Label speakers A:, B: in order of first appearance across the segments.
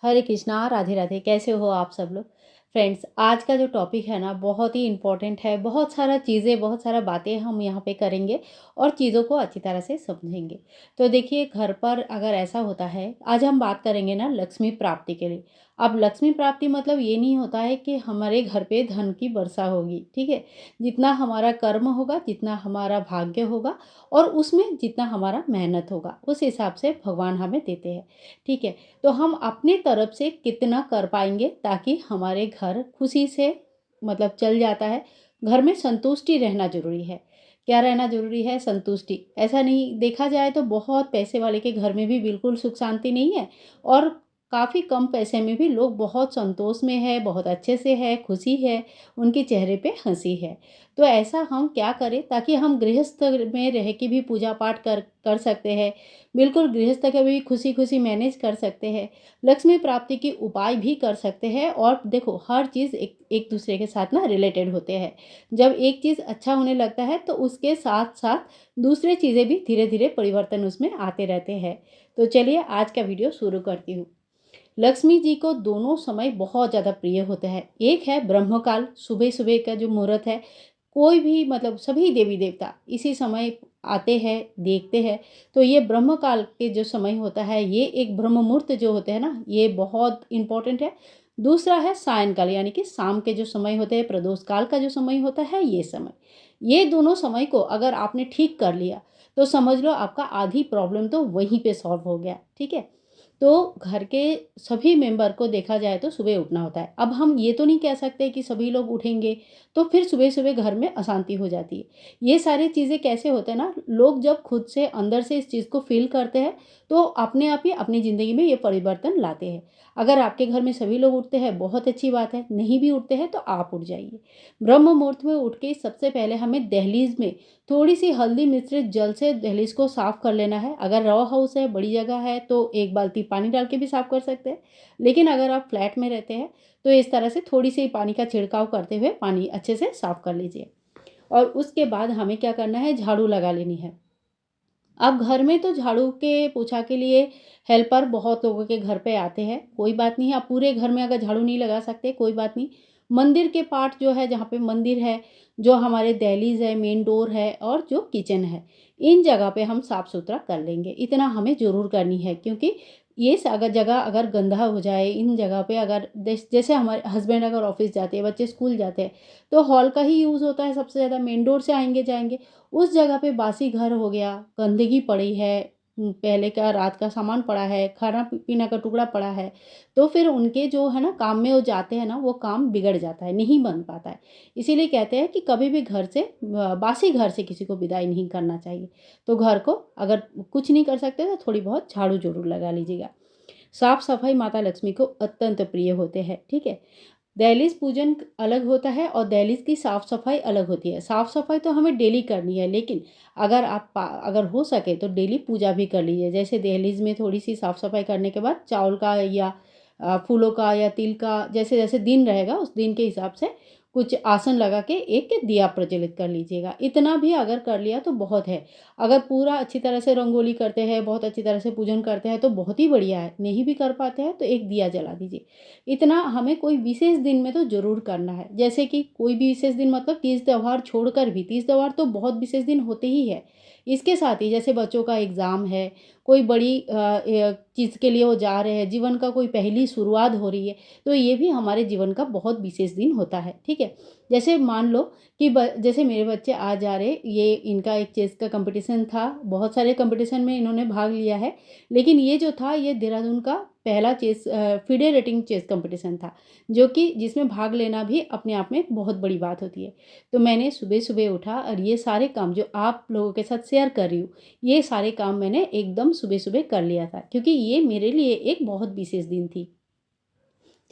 A: हरे कृष्णा, राधे राधे। कैसे हो आप सब लोग? फ्रेंड्स, आज का जो टॉपिक है ना बहुत ही इम्पोर्टेंट है। बहुत सारा चीज़ें, बहुत सारा बातें हम यहाँ पे करेंगे और चीज़ों को अच्छी तरह से समझेंगे। तो देखिए, घर पर अगर ऐसा होता है, आज हम बात करेंगे ना लक्ष्मी प्राप्ति के लिए। अब लक्ष्मी प्राप्ति मतलब ये नहीं होता है कि हमारे घर पे धन की वर्षा होगी, ठीक है? जितना हमारा कर्म होगा, जितना हमारा भाग्य होगा और उसमें जितना हमारा मेहनत होगा, उस हिसाब से भगवान हमें देते हैं, ठीक है? तो हम अपनी तरफ से कितना कर पाएँगे ताकि हमारे घर खुशी से मतलब चल जाता है। घर में संतुष्टि रहना ज़रूरी है। क्या रहना ज़रूरी है? संतुष्टि। ऐसा नहीं देखा जाए तो बहुत पैसे वाले के घर में भी बिल्कुल सुख शांति नहीं है और काफ़ी कम पैसे में भी लोग बहुत संतोष में है, बहुत अच्छे से है, खुशी है, उनके चेहरे पे हँसी है। तो ऐसा हम क्या करें ताकि हम गृहस्थ में रह के भी पूजा पाठ कर कर सकते हैं। बिल्कुल गृहस्थ का भी खुशी-खुशी मैनेज कर सकते हैं। लक्ष्मी प्राप्ति के उपाय भी कर सकते हैं और देखो हर चीज़ एक एक दूसरे के साथ ना रिलेटेड होते हैं। जब एक चीज़ अच्छा होने लगता है तो उसके साथ-साथ दूसरी चीज़ें भी धीरे-धीरे परिवर्तन उसमें आते रहते हैं। तो चलिए आज का वीडियो शुरू करती हूँ। लक्ष्मी जी को दोनों समय बहुत ज़्यादा प्रिय होते हैं। एक है ब्रह्मकाल, सुबह-सुबह का जो मुहूर्त है, कोई भी मतलब सभी देवी-देवता इसी समय आते हैं, देखते हैं। तो ये ब्रह्मकाल के जो समय होता है, ये एक ब्रह्म मुहूर्त जो होते हैं ना, ये बहुत इम्पोर्टेंट है। दूसरा है सायंकाल यानी कि शाम के जो समय होते हैं, प्रदोष काल का जो समय होता है, ये समय। ये दोनों समय को अगर आपने ठीक कर लिया, तो समझ लो आपका आधी प्रॉब्लम तो वहीं पे सॉल्व हो गया, ठीक है? तो घर के सभी मेंबर को देखा जाए तो सुबह उठना होता है। अब हम ये तो नहीं कह सकते कि सभी लोग उठेंगे तो फिर सुबह-सुबह घर में अशांति हो जाती है। ये सारी चीज़ें कैसे होते हैं ना, लोग जब खुद से अंदर से इस चीज़ को फ़ील करते हैं तो अपने आप ही अपनी ज़िंदगी में ये परिवर्तन लाते हैं। अगर आपके घर में सभी लोग उठते हैं बहुत अच्छी बात है, नहीं भी उठते हैं तो आप उठ जाइए। ब्रह्म मुहूर्त में उठ के सबसे पहले हमें दहलीज में थोड़ी-सी हल्दी मिश्रित जल से दहलीज को साफ़ कर लेना है। अगर रॉ हाउस है, बड़ी जगह है तो 1 बाल्टी पानी डाल के भी साफ़ कर सकते हैं। लेकिन अगर आप फ्लैट में रहते हैं तो इस तरह से थोड़ी-सी पानी का छिड़काव करते हुए पानी अच्छे से साफ़ कर लीजिए। और उसके बाद हमें क्या करना है, झाड़ू लगा लेनी है। अब घर में तो झाड़ू के पोछा के लिए हेल्पर बहुत लोगों के घर पे आते हैं, कोई बात नहीं, आप पूरे घर में अगर झाड़ू नहीं लगा सकते कोई बात नहीं। मंदिर के पार्ट जो है जहाँ पे मंदिर है, जो हमारे दहलीज है, मेन डोर है और जो किचन है, इन जगह पे हम साफ-सुथरा कर लेंगे। इतना हमें ज़रूर करनी है क्योंकि ये अगर जगह अगर गंदा हो जाए, इन जगह पे अगर जैसे हमारे हस्बैंड अगर ऑफ़िस जाते हैं, बच्चे स्कूल जाते हैं, तो हॉल का ही यूज़ होता है सबसे ज़्यादा, मेन डोर से आएँगे-जाएँगे। उस जगह पे बासी घर हो गया, गंदगी पड़ी है, पहले का रात का सामान पड़ा है, खाना-पीना का टुकड़ा पड़ा है, तो फिर उनके जो है ना काम में वो जाते हैं ना, वो काम बिगड़ जाता है, नहीं बन पाता है। इसीलिए कहते हैं कि कभी भी घर से बासी घर से किसी को विदाई नहीं करना चाहिए। तो घर को अगर कुछ नहीं कर सकते तो थोड़ी बहुत झाड़ू ज़रूर लगा लीजिएगा। साफ-सफाई माता लक्ष्मी को अत्यंत प्रिय होते हैं, ठीक है? दहलीज पूजन अलग होता है और दहलीज की साफ-सफाई अलग होती है। साफ-सफाई तो हमें डेली करनी है, लेकिन अगर हो सके तो डेली पूजा भी कर लीजिए। जैसे दहलीज में थोड़ी-सी साफ-सफाई करने के बाद चावल का या फूलों का या तिल का, जैसे-जैसे दिन रहेगा उस दिन के हिसाब से कुछ आसन लगा के एक दिया प्रज्वलित कर लीजिएगा। इतना भी अगर कर लिया तो बहुत है। अगर पूरा अच्छी तरह से रंगोली करते हैं, बहुत अच्छी तरह से पूजन करते हैं तो बहुत ही बढ़िया है। नहीं भी कर पाते हैं तो एक दिया जला दीजिए। इतना हमें कोई विशेष दिन में तो ज़रूर करना है। जैसे कि कोई भी विशेष दिन मतलब तीज त्योहार छोड़कर भी, तीज त्योहार तो बहुत विशेष दिन होते ही है। इसके साथ ही जैसे बच्चों का एग्ज़ाम है, कोई बड़ी चीज़ के लिए वो जा रहे हैं, जीवन का कोई पहली शुरुआत हो रही है, तो ये भी हमारे जीवन का बहुत विशेष दिन होता है, ठीक है? जैसे मान लो कि जैसे मेरे बच्चे आज जा रहे, ये इनका एक चेस का कॉम्पिटिशन था, बहुत सारे कॉम्पिटिशन में इन्होंने भाग लिया है, लेकिन ये जो था ये देहरादून का पहला FIDE रेटिंग चेस कॉम्पिटिशन था, जो कि जिसमें भाग लेना भी अपने आप में एक बहुत बड़ी बात होती है। तो मैंने सुबह-सुबह उठा और ये सारे काम जो आप लोगों के साथ शेयर कर रही हूँ, ये सारे काम मैंने एकदम सुबह-सुबह कर लिया था, क्योंकि ये मेरे लिए एक बहुत विशेष दिन थी।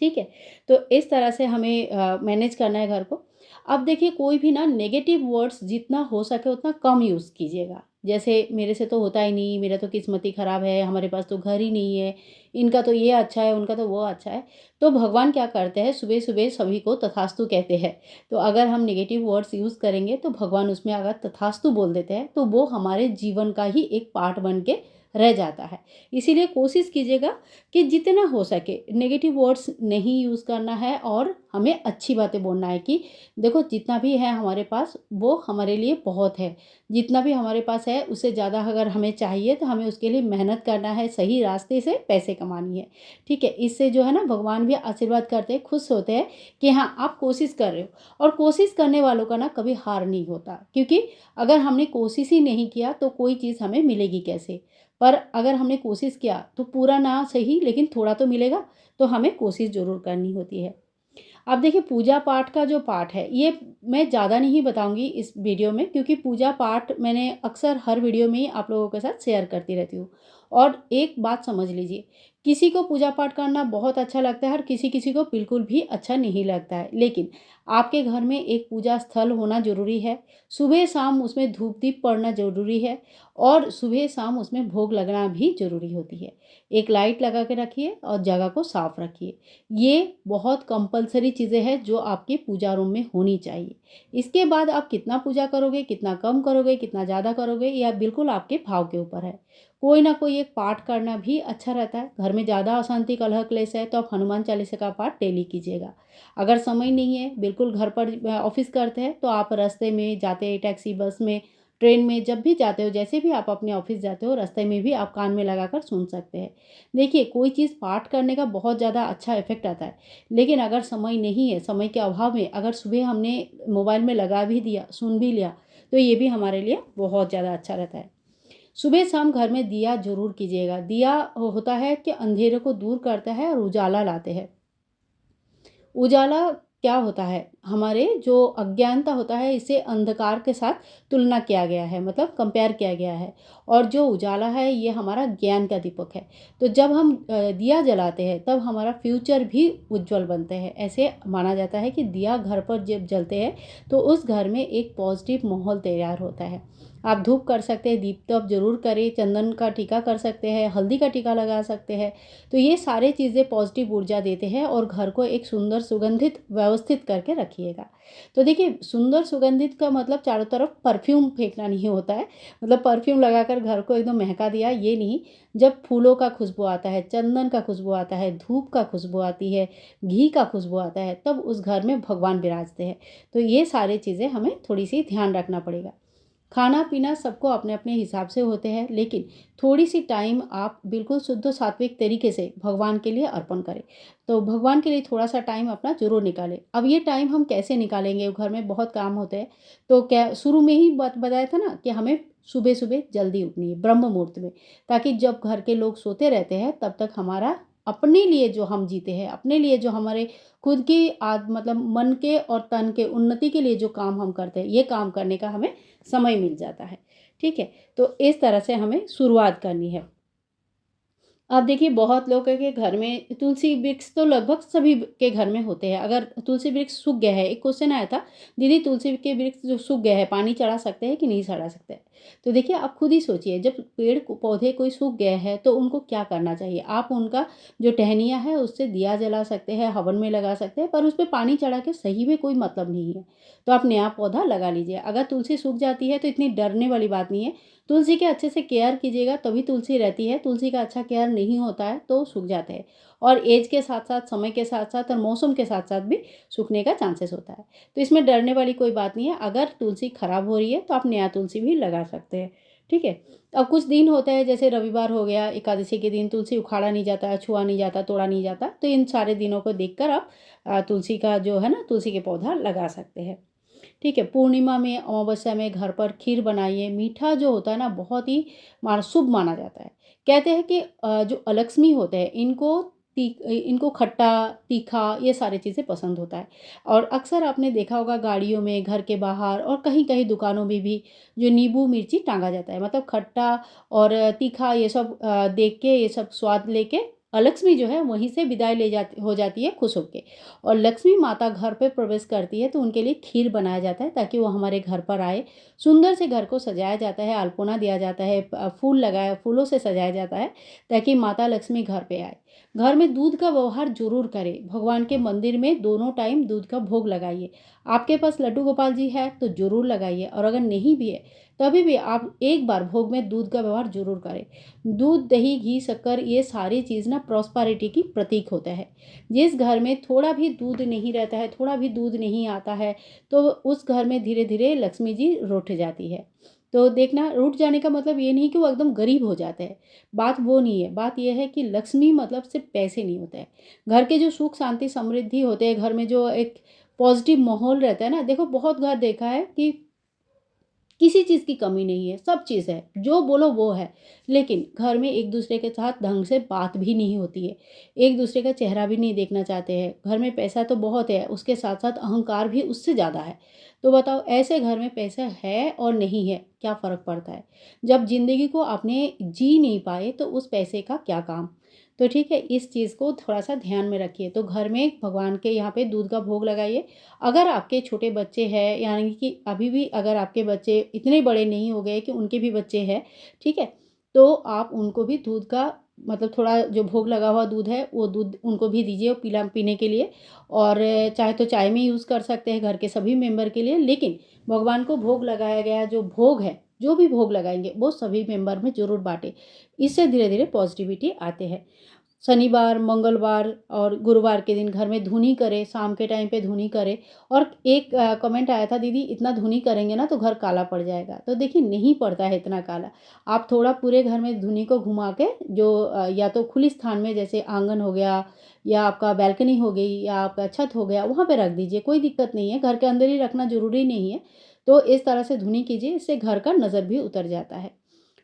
A: ठीक है? तो इस तरह से हमें मैनेज करना है घर को। अब देखिए, कोई भी ना नेगेटिव वर्ड्स जितना हो सके उतना कम यूज़ कीजिएगा। जैसे मेरे से तो होता ही नहीं, मेरा तो किस्मत ही ख़राब है, हमारे पास तो घर ही नहीं है, इनका तो ये अच्छा है, उनका तो वो अच्छा है। तो भगवान क्या करते हैं, सुबह-सुबह सभी को तथास्तु कहते हैं। तो अगर हम नेगेटिव वर्ड्स यूज़ करेंगे तो भगवान उसमें अगर तथास्तु बोल देते हैं, तो वो हमारे जीवन का ही एक पार्ट बन के रह जाता है। इसीलिए कोशिश कीजिएगा कि जितना हो सके नेगेटिव वर्ड्स नहीं यूज़ करना है और हमें अच्छी बातें बोलना है कि देखो जितना भी है हमारे पास वो हमारे लिए बहुत है। जितना भी हमारे पास है उससे ज़्यादा अगर हमें चाहिए तो हमें उसके लिए मेहनत करना है, सही रास्ते से पैसे कमानी है। ठीक है? इससे जो है ना भगवान भी आशीर्वाद करते हैं, खुश होते हैं कि हाँ, आप कोशिश कर रहे हो और कोशिश करने वालों का ना कभी हार नहीं होता। क्योंकि अगर हमने कोशिश ही नहीं किया तो कोई चीज़ हमें मिलेगी कैसे? पर अगर हमने कोशिश किया तो पूरा ना सही लेकिन थोड़ा तो मिलेगा, तो हमें कोशिश ज़रूर करनी होती है। अब देखिए पूजा पाठ का जो पाठ है ये मैं ज़्यादा नहीं बताऊँगी इस वीडियो में क्योंकि पूजा पाठ मैंने अक्सर हर वीडियो में ही आप लोगों के साथ शेयर करती रहती हूँ। और एक बात समझ लीजिए, किसी को पूजा पाठ करना बहुत अच्छा लगता है और किसी-किसी को बिल्कुल भी अच्छा नहीं लगता है। लेकिन आपके घर में एक पूजा स्थल होना ज़रूरी है। सुबह-शाम उसमें धूप-दीप पड़ना ज़रूरी है और सुबह-शाम उसमें भोग लगना भी ज़रूरी होती है। एक लाइट लगा के रखिए और जगह को साफ रखिए। ये बहुत कंपल्सरी चीज़ें हैं जो आपके पूजा रूम में होनी चाहिए। इसके बाद आप कितना पूजा करोगे, कितना कम करोगे, कितना ज़्यादा करोगे, यह बिल्कुल आपके भाव के ऊपर है। कोई ना कोई एक पाठ करना भी अच्छा रहता है। घर में ज़्यादा अशांति कलह क्लेश है तो आप हनुमान चालीसा का पाठ डेली कीजिएगा। अगर समय नहीं है, बिल्कुल घर पर ऑफ़िस करते हैं तो आप रास्ते में जाते टैक्सी, बस में, ट्रेन में जब भी जाते हो, जैसे भी आप अपने ऑफ़िस जाते हो, रास्ते में भी आप कान में लगाकर सुन सकते हैं। देखिए, कोई चीज़ पाठ करने का बहुत ज़्यादा अच्छा इफ़ेक्ट आता है, लेकिन अगर समय नहीं है, समय के अभाव में अगर सुबह हमने मोबाइल में लगा भी दिया, सुन भी लिया, तो ये भी हमारे लिए बहुत ज़्यादा अच्छा रहता है। सुबह-शाम घर में दिया ज़रूर कीजिएगा। दिया होता है कि अंधेरे को दूर करता है और उजाला लाते हैं। उजाला क्या होता है? हमारे जो अज्ञानता होता है इसे अंधकार के साथ तुलना किया गया है मतलब कंपेयर किया गया है और जो उजाला है ये हमारा ज्ञान का दीपक है। तो जब हम दिया जलाते हैं तब हमारा फ्यूचर भी उज्ज्वल बनते हैं। ऐसे माना जाता है कि दिया घर पर जब जलते हैं तो उस घर में एक पॉजिटिव माहौल तैयार होता है। आप धूप कर सकते हैं, दीप तप ज़रूर करें, चंदन का टीका कर सकते हैं, हल्दी का टीका लगा सकते हैं। तो ये सारी चीज़ें पॉजिटिव ऊर्जा देते हैं और घर को एक सुंदर सुगंधित व्यवस्थित करके रखिएगा। तो देखिए सुंदर सुगंधित का मतलब चारों तरफ परफ्यूम फेंकना नहीं होता है, मतलब परफ्यूम लगाकर घर को एकदम महका दिया ये नहीं। जब फूलों का खुशबू आता है, चंदन का खुशबू आता है, धूप का खुशबू आती है, घी का खुशबू आता है, तब उस घर में भगवान विराजते हैं। तो ये सारी चीज़ें हमें थोड़ी-सी ध्यान रखना पड़ेगा। खाना-पीना सबको अपने-अपने हिसाब से होते हैं, लेकिन थोड़ी-सी टाइम आप बिल्कुल शुद्ध सात्विक तरीके से भगवान के लिए अर्पण करें। तो भगवान के लिए थोड़ा-सा टाइम अपना ज़रूर निकालें। अब ये टाइम हम कैसे निकालेंगे? घर में बहुत काम होते हैं, तो क्या शुरू में ही बताया था ना कि हमें सुबह-सुबह जल्दी उठनी है, ब्रह्म मुहूर्त में, ताकि जब घर के लोग सोते रहते हैं, तब तक हमारा अपने लिए जो हम जीते हैं, अपने लिए जो हमारे खुद की मतलब मन के और तन के उन्नति के लिए जो काम हम करते हैं, ये काम करने का हमें समय मिल जाता है। ठीक है? तो इस तरह से हमें शुरुआत करनी है। अब देखिए बहुत लोगों के घर में तुलसी वृक्ष तो लगभग सभी के घर में होते हैं। अगर तुलसी वृक्ष सूख गया है, एक क्वेश्चन आया था, दीदी तुलसी के वृक्ष जो सूख गए हैं, पानी चढ़ा सकते हैं कि नहीं चढ़ा सकते हैं? तो देखिए आप खुद ही सोचिए, जब पेड़ पौधे कोई सूख गए हैं तो उनको क्या करना चाहिए? आप उनका जो टहनियाँ है उससे दिया जला सकते हैं, हवन में लगा सकते हैं, पर उसपे पानी चढ़ा के सही में कोई मतलब नहीं है। तो आप नया पौधा लगा लीजिए। अगर तुलसी सूख जाती है तो इतनी डरने वाली बात नहीं है। तुलसी के अच्छे से केयर कीजिएगा तभी तुलसी रहती है। तुलसी का अच्छा केयर नहीं होता है तो सूख जाते हैं और एज के साथ-साथ, समय के साथ-साथ और मौसम के साथ-साथ भी सूखने का चांसेस होता है। तो इसमें डरने वाली कोई बात नहीं है। अगर तुलसी खराब हो रही है तो आप नया तुलसी भी लगा सकते हैं। ठीक है? अब कुछ दिन होते हैं जैसे रविवार हो गया, एकादशी के दिन तुलसी उखाड़ा नहीं जाता, छुआ नहीं जाता, तोड़ा नहीं जाता। तो इन सारे दिनों को देखकर आप तुलसी का जो है ना तुलसी के पौधा लगा सकते हैं। ठीक है? पूर्णिमा में, अमावस्या में घर पर खीर बनाइए। मीठा जो होता है ना बहुत ही शुभ माना जाता है। कहते हैं कि जो अलक्ष्मी होते हैं इनको खट्टा, तीखा ये सारी चीज़ें पसंद होता है और अक्सर आपने देखा होगा गाड़ियों में, घर के बाहर और कहीं-कहीं दुकानों में भी जो नींबू मिर्ची टांगा जाता है। मतलब खट्टा और तीखा ये सब देख के ये सब स्वाद लेके लक्ष्मी जो है वहीं से विदाई ले जाती हो जाती है खुश होके। और लक्ष्मी माता घर पे प्रवेश करती है तो उनके लिए खीर बनाया जाता है ताकि वो हमारे घर पर आए। सुंदर से घर को सजाया जाता है, अल्पना दिया जाता है, फूल लगाया फूलों से सजाया जाता है ताकि माता लक्ष्मी घर पे आए। घर में दूध का व्यवहार ज़रूर करें। भगवान के मंदिर में दोनों टाइम दूध का भोग लगाइए। आपके पास लड्डू गोपाल जी है तो ज़रूर लगाइए, और अगर नहीं भी है तभी भी आप एक बार भोग में दूध का व्यवहार ज़रूर करें। दूध, दही, घी, शक्कर, ये सारी चीज़ ना प्रॉस्पेरिटी की प्रतीक होता है। जिस घर में थोड़ा भी दूध नहीं रहता है, थोड़ा भी दूध नहीं आता है, तो उस घर में धीरे धीरे लक्ष्मी जी रूठ जाती है। तो देखना, रूठ जाने का मतलब ये नहीं कि वो एकदम गरीब हो जाते हैं, बात वो नहीं है। बात ये है कि लक्ष्मी मतलब सिर्फ पैसे नहीं होते हैं। घर के जो सुख शांति समृद्धि होते हैं, घर में जो एक पॉजिटिव माहौल रहता है ना, देखो बहुत घर देखा है कि किसी चीज़ की कमी नहीं है, सब चीज़ है, जो बोलो वो है। लेकिन घर में एक दूसरे के साथ ढंग से बात भी नहीं होती है, एक दूसरे का चेहरा भी नहीं देखना चाहते हैं। घर में पैसा तो बहुत है, उसके साथ साथ अहंकार भी उससे ज़्यादा है। तो बताओ, ऐसे घर में पैसा है और नहीं है, क्या फ़र्क पड़ता है? जब ज़िंदगी को आपने जी नहीं पाए तो उस पैसे का क्या काम? तो ठीक है, इस चीज़ को थोड़ा-सा ध्यान में रखिए। तो घर में भगवान के यहाँ पे दूध का भोग लगाइए। अगर आपके छोटे बच्चे हैं, यानी कि अभी भी अगर आपके बच्चे इतने बड़े नहीं हो गए कि उनके भी बच्चे हैं, ठीक है? तो आप उनको भी दूध का मतलब थोड़ा जो भोग लगा हुआ दूध है, वो दूध उनको भी दीजिए पीने के लिए। और चाहे तो चाय में यूज़ कर सकते हैं घर के सभी मेंबर के लिए, लेकिन भगवान को भोग लगाया गया जो भोग है, जो भी भोग लगाएँगे, वो सभी मेंबर में ज़रूर बाँटें। इससे धीरे-धीरे पॉज़िटिविटी आते हैं। शनिवार, मंगलवार और गुरुवार के दिन घर में धुनी करें, शाम के टाइम पे धुनी करें। और एक कमेंट आया था, दीदी इतना धुनी करेंगे ना तो घर काला पड़ जाएगा। तो देखिए, नहीं पड़ता है इतना काला। आप थोड़ा पूरे घर में धुनी को घुमा के जो या तो खुली स्थान में जैसे आँगन हो गया, या आपका बालकनी हो गई, या आपका छत हो गया, वहाँ पे रख दीजिए, कोई दिक्कत नहीं है। घर के अंदर ही रखना ज़रूरी नहीं है। तो इस तरह से धुनी कीजिए, इससे घर का नज़र भी उतर जाता है।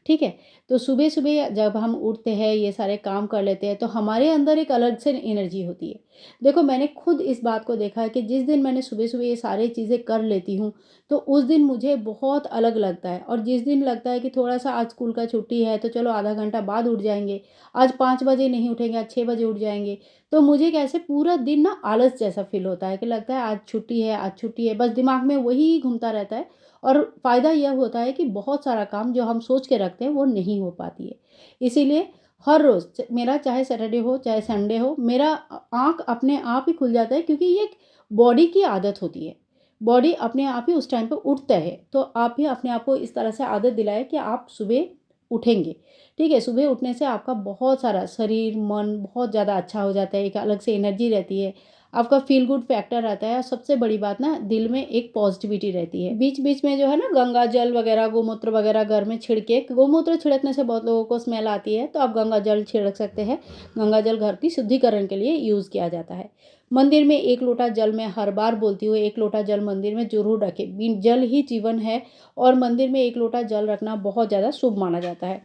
A: ठीक है? तो सुबह-सुबह जब हम उठते हैं, ये सारे काम कर लेते हैं, तो हमारे अंदर एक अलग से एनर्जी होती है। देखो, मैंने खुद इस बात को देखा है कि जिस दिन मैंने सुबह-सुबह ये सारी चीज़ें कर लेती हूँ, तो उस दिन मुझे बहुत अलग लगता है। और जिस दिन लगता है कि थोड़ा-सा आज स्कूल का छुट्टी है, तो चलो आधा घंटा बाद उठ जाएँगे, आज 5 बजे नहीं उठेंगे, आज 6 बजे उठ जाएँगे, तो मुझे कैसे पूरा दिन ना आलस जैसा फ़ील होता है कि लगता है आज छुट्टी है, आज छुट्टी है, बस दिमाग में वही घूमता रहता है। और फ़ायदा यह होता है कि बहुत सारा काम जो हम सोच के रखते हैं वो नहीं हो पाती है। इसीलिए हर रोज़ मेरा चाहे सैटरडे हो चाहे संडे हो, मेरा आँख अपने आप ही खुल जाता है, क्योंकि ये एक बॉडी की आदत होती है। बॉडी अपने आप ही उस टाइम पे उठता है। तो आप भी अपने आप को इस तरह से आदत दिलाएँ कि आप सुबह उठेंगे। ठीक है? सुबह उठने से आपका बहुत सारा शरीर, मन बहुत ज़्यादा अच्छा हो जाता है, एक अलग से एनर्जी रहती है। आपका फ़ील गुड फैक्टर रहता है, और सबसे बड़ी बात ना, दिल में एक पॉज़िटिविटी रहती है। बीच-बीच में जो है ना, गंगा जल वगैरह, गोमूत्र वगैरह घर में छिड़के, गोमूत्र छिड़कने से बहुत लोगों को स्मेल आती है, तो आप गंगा जल छिड़क सकते हैं। गंगा जल घर की शुद्धिकरण के लिए यूज़ किया जाता है। मंदिर में 1 लोटा जल, मैं हर बार बोलती हूँ, 1 लोटा जल मंदिर में ज़रूर रखें। जल ही जीवन है, और मंदिर में 1 लोटा जल रखना बहुत ज़्यादा शुभ माना जाता है।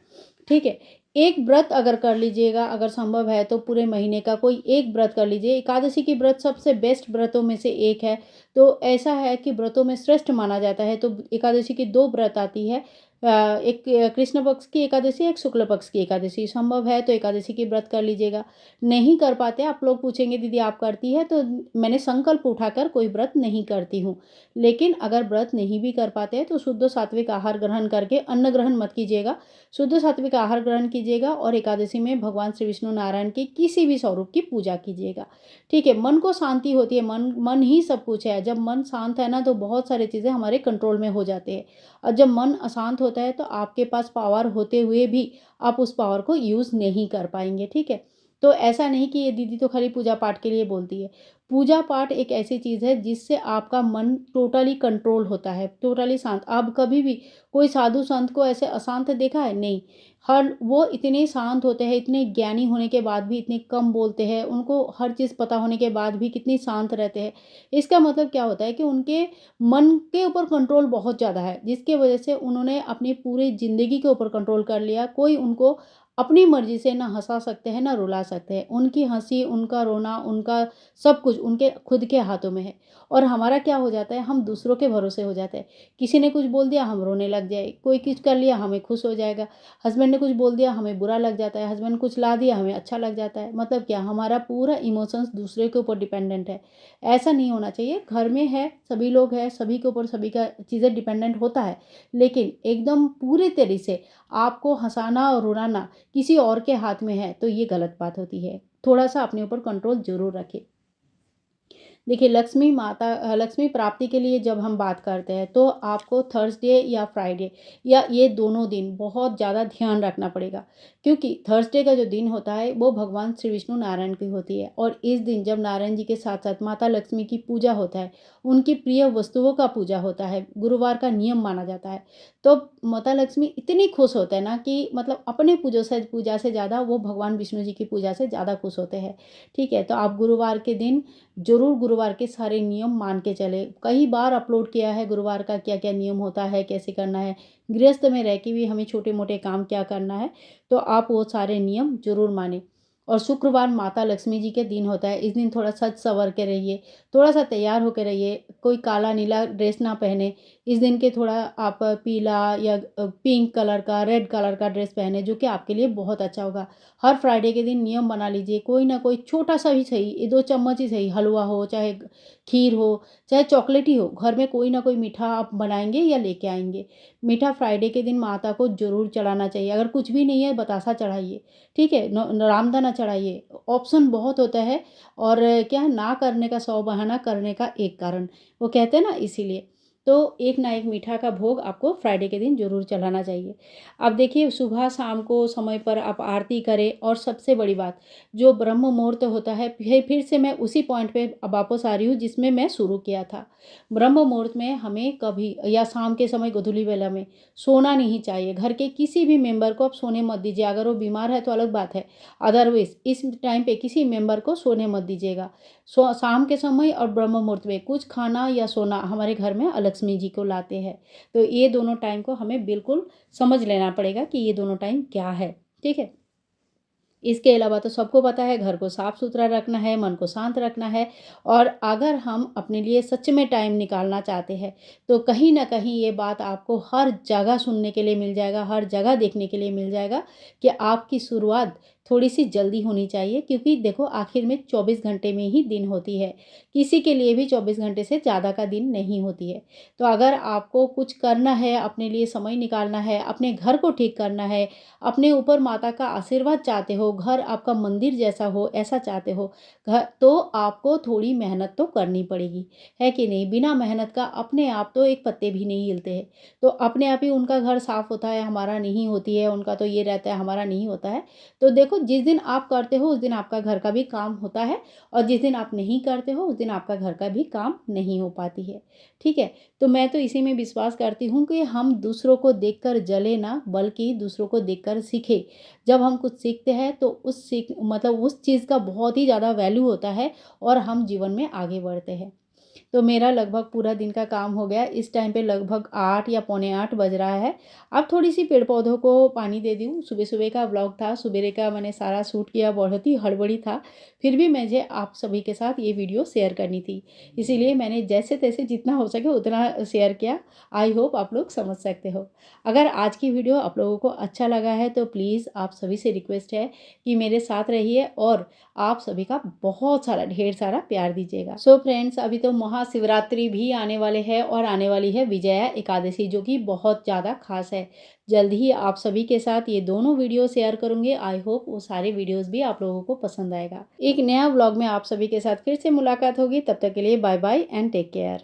A: ठीक है? एक व्रत अगर कर लीजिएगा, अगर संभव है तो पूरे महीने का कोई एक व्रत कर लीजिए। एकादशी की व्रत सबसे बेस्ट व्रतों में से एक है। तो ऐसा है कि व्रतों में श्रेष्ठ माना जाता है। तो एकादशी की 2 व्रत आती है। एक कृष्ण पक्ष की एकादशी, एक शुक्ल पक्ष की एकादशी। संभव है तो एकादशी की व्रत कर लीजिएगा। नहीं कर पाते, आप लोग पूछेंगे दीदी आप करती है? तो मैंने संकल्प उठाकर कोई व्रत नहीं करती हूँ। लेकिन अगर व्रत नहीं भी कर पाते हैं तो शुद्ध सात्विक आहार ग्रहण करके, अन्न ग्रहण मत कीजिएगा। शुद्ध सात्विक आहार ग्रहण कीजिएगा, और एकादशी में भगवान श्री विष्णु नारायण के किसी भी स्वरूप की पूजा कीजिएगा। ठीक है? मन को शांति होती है, मन मन ही सब कुछ है। जब मन शांत है ना, तो बहुत सारी चीज़ें हमारे कंट्रोल में हो जाते हैं। और जब मन अशांत होता है तो आपके पास पावर होते हुए भी आप उस पावर को यूज़ नहीं कर पाएँगे। ठीक है? तो ऐसा नहीं कि ये दीदी तो खाली पूजा पाठ के लिए बोलती है। पूजा पाठ एक ऐसी चीज़ है जिससे आपका मन टोटली कंट्रोल होता है, टोटली शांत। आप कभी भी कोई साधु संत को ऐसे अशांत देखा है? नहीं। हर वो इतने शांत होते हैं, इतने ज्ञानी होने के बाद भी इतने कम बोलते हैं, उनको हर चीज़ पता होने के बाद भी कितनी शांत रहते हैं। इसका मतलब क्या होता है कि उनके मन के ऊपर कंट्रोल बहुत ज़्यादा है, जिसकी वजह से उन्होंने अपनी पूरी ज़िंदगी के ऊपर कंट्रोल कर लिया। कोई उनको अपनी मर्ज़ी से ना हँसा सकते हैं, ना रुला सकते हैं। उनकी हँसी, उनका रोना, उनका सब कुछ उनके खुद के हाथों में है। और हमारा क्या हो जाता है, हम दूसरों के भरोसे हो जाते हैं। किसी ने कुछ बोल दिया, हम रोने लग जाए, कोई कुछ कर लिया, हमें खुश हो जाएगा। हस्बैंड ने कुछ बोल दिया, हमें बुरा लग जाता है, हस्बैंड कुछ ला दिया, हमें अच्छा लग जाता है। मतलब क्या, हमारा पूरा इमोशंस दूसरे के ऊपर डिपेंडेंट है। ऐसा नहीं होना चाहिए। घर में है, सभी लोग हैं, सभी के ऊपर सभी का चीज़ें डिपेंडेंट होता है। लेकिन एकदम पूरे तरीके से आपको हँसाना और रुलाना किसी और के हाथ में है, तो ये गलत बात होती है। थोड़ा-सा अपने ऊपर कंट्रोल ज़रूर रखें। देखिए लक्ष्मी प्राप्ति के लिए जब हम बात करते हैं तो आपको थर्सडे या फ्राइडे या ये दोनों दिन बहुत ज़्यादा ध्यान रखना पड़ेगा, क्योंकि थर्सडे का जो दिन होता है वो भगवान श्री विष्णु नारायण की होती है और इस दिन जब नारायण जी के साथ साथ माता लक्ष्मी की पूजा होता है, उनकी प्रिय वस्तुओं का पूजा होता है, गुरुवार का नियम माना जाता है। तो माता लक्ष्मी इतनी खुश होते हैं ना कि मतलब अपने पूजा से ज़्यादा वो भगवान विष्णु जी की पूजा से ज़्यादा खुश होते हैं। ठीक है, तो आप गुरुवार के दिन ज़रूर गुरुवार के सारे नियम मान के चले। कई बार अपलोड किया है गुरुवार का क्या-क्या नियम होता है, कैसे करना है। गृहस्थ में रह के भी हमें छोटे-मोटे काम क्या करना है, तो आप वो सारे नियम ज़रूर मानें। और शुक्रवार माता लक्ष्मी जी के दिन होता है, इस दिन थोड़ा सज-संवर के रहिए, थोड़ा-सा तैयार होके रहिए, कोई काला-नीला ड्रेस ना पहने। इस दिन के थोड़ा आप पीला या पिंक कलर का, रेड कलर का ड्रेस पहने, जो कि आपके लिए बहुत अच्छा होगा। हर फ्राइडे के दिन नियम बना लीजिए, कोई ना कोई छोटा-सा भी सही, ये 2 चम्मच ही सही, हलवा हो, चाहे खीर हो, चाहे चॉकलेट ही हो, घर में कोई ना कोई मीठा आप बनाएँगे या लेके आएँगे। मीठा फ्राइडे के दिन माता को ज़रूर चढ़ाना चाहिए, अगर कुछ भी नहीं है बतासा चढ़ाइए, ठीक है? रामदाना चढ़ाइए, ऑप्शन बहुत होता है और क्या है ना करने का 100 बहाना, करने का एक कारण, वो कहते हैं ना इसीलिए। तो एक ना एक मीठा का भोग आपको फ्राइडे के दिन ज़रूर चढ़ाना चाहिए। अब देखिए सुबह शाम को समय पर आप आरती करें और सबसे बड़ी बात जो ब्रह्म मुहूर्त होता है, फिर से मैं उसी पॉइंट पे अब वापस आ रही हूँ जिसमें मैं शुरू किया था। ब्रह्म मुहूर्त में हमें कभी या शाम के समय गोधूली बेला में सोना नहीं चाहिए। घर के किसी भी मेंबर को आप सोने मत दीजिए, अगर वो बीमार है तो अलग बात है। अदरवाइज़ इस टाइम पे किसी मेंबर को सोने मत दीजिएगा। शाम के समय और ब्रह्म मुहूर्त में कुछ खाना या सोना हमारे घर में लक्ष्मी जी को लाते हैं। तो ये दोनों टाइम को हमें बिल्कुल समझ लेना पड़ेगा कि ये दोनों टाइम क्या है, ठीक है? इसके अलावा तो सबको पता है घर को साफ-सुथरा रखना है, मन को शांत रखना है और अगर हम अपने लिए सच में टाइम निकालना चाहते हैं, तो कहीं न कहीं ये बात आपको हर जगह सुनने के लिए मिल जाएगा, हर जगह देखने के लिए मिल जाएगा कि आपकी शुरुआत थोड़ी-सी जल्दी होनी चाहिए क्योंकि देखो आखिर में 24 घंटे में ही दिन होती है। किसी के लिए भी 24 घंटे से ज़्यादा का दिन नहीं होती है। तो अगर आपको कुछ करना है, अपने लिए समय निकालना है, अपने घर को ठीक करना है, अपने ऊपर माता का आशीर्वाद चाहते हो, घर आपका मंदिर जैसा हो, ऐसा चाहते हो, घ तो आपको थोड़ी मेहनत तो करनी पड़ेगी, है कि नहीं? बिना मेहनत का अपने आप तो एक पत्ते भी नहीं हिलते हैं। तो अपने आप ही उनका घर साफ होता है, हमारा नहीं होती है, उनका तो ये रहता है, हमारा नहीं होता है। तो देखो जिस दिन आप करते हो, उस दिन आपका घर का भी काम होता है और जिस दिन आप नहीं करते हो, उस दिन आपका घर का भी काम नहीं हो पाती है, ठीक है? तो मैं तो इसी में विश्वास करती हूँ कि हम दूसरों को देखकर जले ना बल्कि दूसरों को देखकर सीखें। जब हम कुछ सीखते हैं तो उस चीज़ का बहुत ही ज़्यादा वैल्यू होता है और हम जीवन में आगे बढ़ते हैं। तो मेरा लगभग पूरा दिन का काम हो गया। इस टाइम पे लगभग 8 या पौने 8 बज रहा है। अब थोड़ी-सी पेड़-पौधों को पानी दे दूँ। सुबह-सुबह का व्लॉग था, सवेरे का मैंने सारा शूट किया, बहुत ही हड़बड़ी था। फिर भी मुझे आप सभी के साथ ये वीडियो शेयर करनी थी। इसीलिए मैंने जैसे-तैसे जितना हो सके उतना शेयर किया। आई होप आप लोग समझ सकते हो। अगर आज की वीडियो आप लोगों को अच्छा लगा है तो प्लीज़ आप सभी से रिक्वेस्ट है कि मेरे साथ रहिए और आप सभी का बहुत सारा ढेर सारा प्यार दीजिएगा। सो फ्रेंड्स अभी तो महाशिवरात्रि भी आने वाले हैं और आने वाली है विजया एकादशी जो कि बहुत ज़्यादा खास है। जल्द ही आप सभी के साथ ये दोनों वीडियो शेयर करूँगी। आई होप वो सारे वीडियोज़ भी आप लोगों को पसंद आएगा। एक नया व्लॉग में आप सभी के साथ फिर से मुलाकात होगी। तब तक के लिए bye bye and take care.